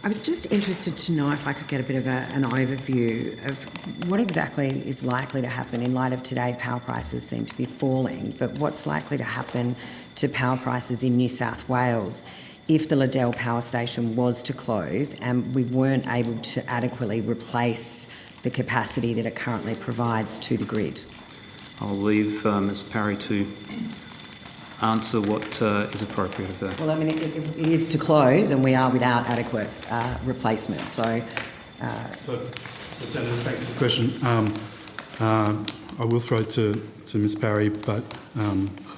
I was just interested to know if I could get a bit of an overview of what exactly is likely to happen in light of today. Power prices seem to be falling, but what's likely to happen to power prices in New South Wales if the Liddell power station was to close and we weren't able to adequately replace the capacity that it currently provides to the grid? I'll leave Ms Parry to answer what is appropriate of that. Well, I mean, it is to close and we are without adequate replacement. So, Senator, thanks for the question. I will throw to Ms Parry, but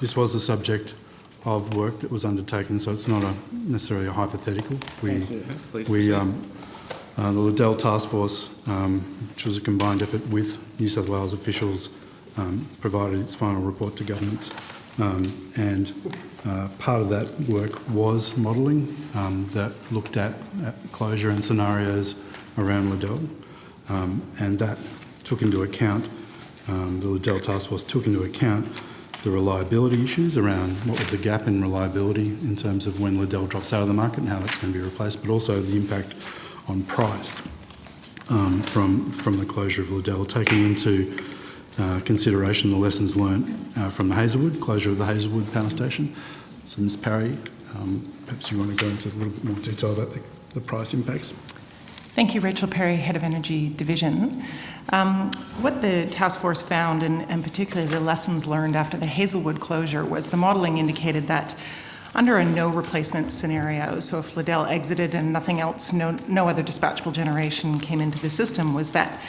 this was the subject of work that was undertaken, so it's not necessarily a hypothetical. The Liddell Task Force, which was a combined effort with New South Wales officials, provided its final report to governments. And part of that work was modelling that looked at closure and scenarios around Liddell, and that took into account, the Liddell Task Force took into account the reliability issues around what was the gap in reliability in terms of when Liddell drops out of the market and how that's going to be replaced, but also the impact on price from the closure of Liddell, taking into consideration the lessons learnt from the closure of the Hazelwood power station. So Ms Parry, perhaps you want to go into a little bit more detail about the price impacts. Thank you, Rachel Parry, Head of Energy Division. What the task force found, and particularly the lessons learned after the Hazelwood closure, was the modelling indicated that under a no replacement scenario, so if Liddell exited and nothing else, no other dispatchable generation came into the system, was that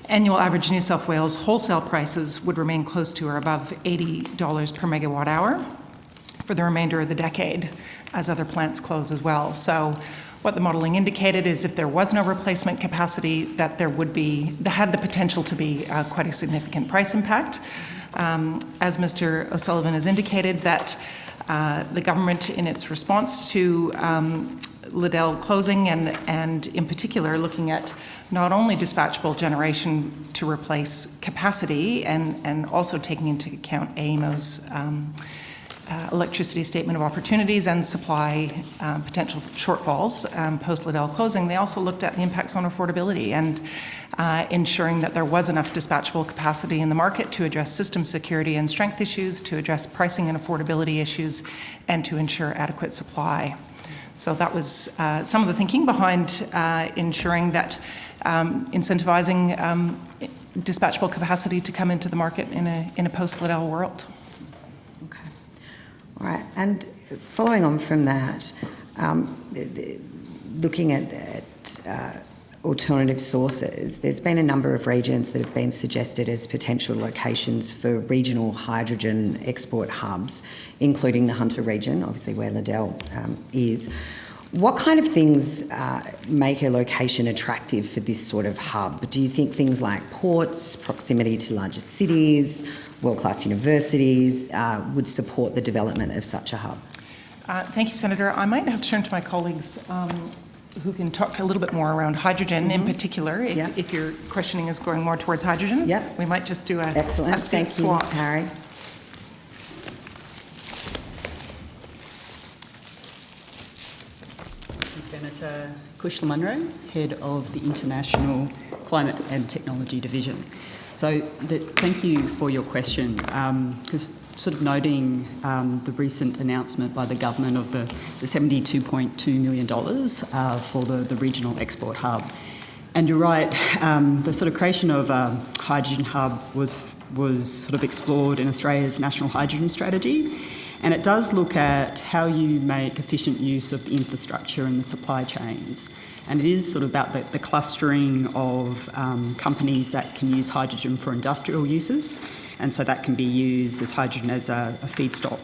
annual average New South Wales wholesale prices would remain close to or above $80 per megawatt hour for the remainder of the decade as other plants close as well. So what the modelling indicated is if there was no replacement capacity, that there had the potential to be quite a significant price impact. As Mr O'Sullivan has indicated, that the government, in its response to Liddell closing and in particular looking at not only dispatchable generation to replace capacity and also taking into account AEMO's electricity statement of opportunities and supply potential shortfalls post-Liddell closing, they also looked at the impacts on affordability and ensuring that there was enough dispatchable capacity in the market to address system security and strength issues, to address pricing and affordability issues, and to ensure adequate supply. So that was some of the thinking behind ensuring that incentivizing dispatchable capacity to come into the market in a post-Liddell world. Okay. All right. And following on from that, looking at alternative sources, there's been a number of regions that have been suggested as potential locations for regional hydrogen export hubs, including the Hunter region, obviously where Liddell is. What kind of things make a location attractive for this sort of hub? Do you think things like ports, proximity to larger cities, world-class universities would support the development of such a hub? Thank you, Senator. I might have to turn to my colleagues who can talk a little bit more around hydrogen in particular, if your questioning is going more towards hydrogen. Yep. We might just do a Excellent. seat swap. Ms Parry. Senator Kushla Munro, Head of the International Climate and Technology Division. So thank you for your question, because sort of noting the recent announcement by the government of the $72.2 million for the regional export hub. And you're right, the sort of creation of a hydrogen hub was sort of explored in Australia's National Hydrogen Strategy. And it does look at how you make efficient use of the infrastructure and the supply chains. And it is sort of about the clustering of companies that can use hydrogen for industrial uses. And so that can be used as hydrogen as a feedstock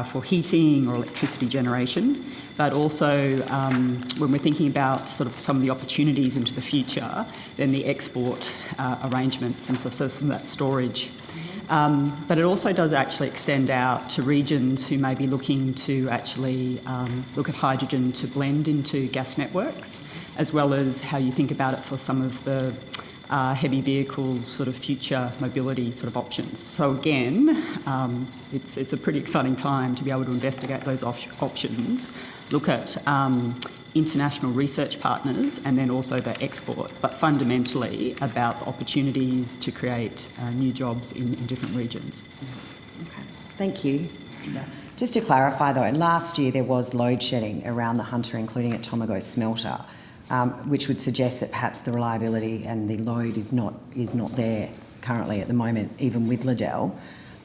for heating or electricity generation. But also when we're thinking about sort of some of the opportunities into the future, then the export arrangements and so some of that storage. But it also does actually extend out to regions who may be looking to actually look at hydrogen to blend into gas networks, as well as how you think about it for some of the heavy vehicles sort of future mobility sort of options. So again, it's a pretty exciting time to be able to investigate those options, look at international research partners and then also the export, but fundamentally about opportunities to create new jobs in different regions. Okay. Thank you. Just to clarify though, last year there was load shedding around the Hunter, including at Tomago Smelter, which would suggest that perhaps the reliability and the load is not there currently at the moment, even with Liddell,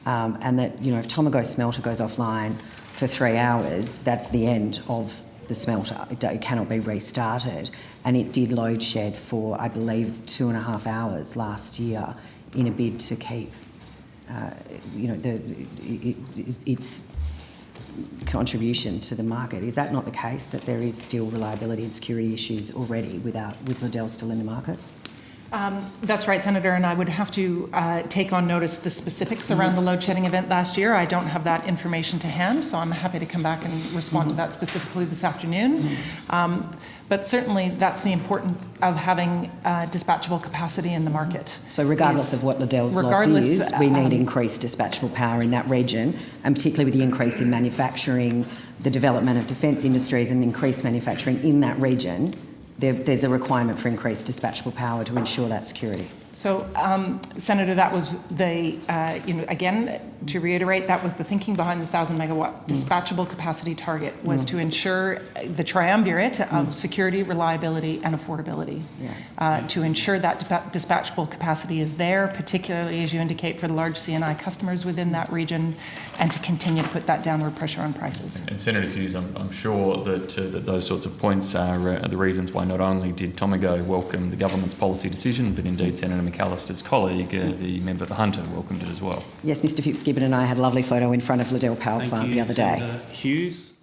and that, you know, if Tomago Smelter goes offline for 3 hours, that's the end of the smelter. It cannot be restarted, and it did load shed for, I believe, 2.5 hours last year in a bid to keep, its contribution to the market. Is that not the case, that there is still reliability and security issues already with Liddell still in the market? That's right, Senator, and I would have to take on notice the specifics around the load shedding event last year. I don't have that information to hand, so I'm happy to come back and respond to that specifically this afternoon. But certainly that's the importance of having dispatchable capacity in the market. So regardless of what Liddell's loss is, we need increased dispatchable power in that region, and particularly with the increase in manufacturing, the development of defence industries and increased manufacturing in that region, there's a requirement for increased dispatchable power to ensure that security. So, Senator, that was the, again, to reiterate, that was the thinking behind the 1,000 megawatt dispatchable capacity target, was to ensure the triumvirate of security, reliability and affordability. To ensure that dispatchable capacity is there, particularly as you indicate for the large C&I customers within that region, and to continue to put that downward pressure on prices. And Senator Hughes, I'm sure that those sorts of points are the reasons why not only did Tomago welcome the government's policy decision, but indeed Senator McALLISTER's colleague, the member for Hunter, welcomed it as well. Yes, Mr Fitzgibbon and I had a lovely photo in front of Liddell Power Plant the other day. Senator Hughes.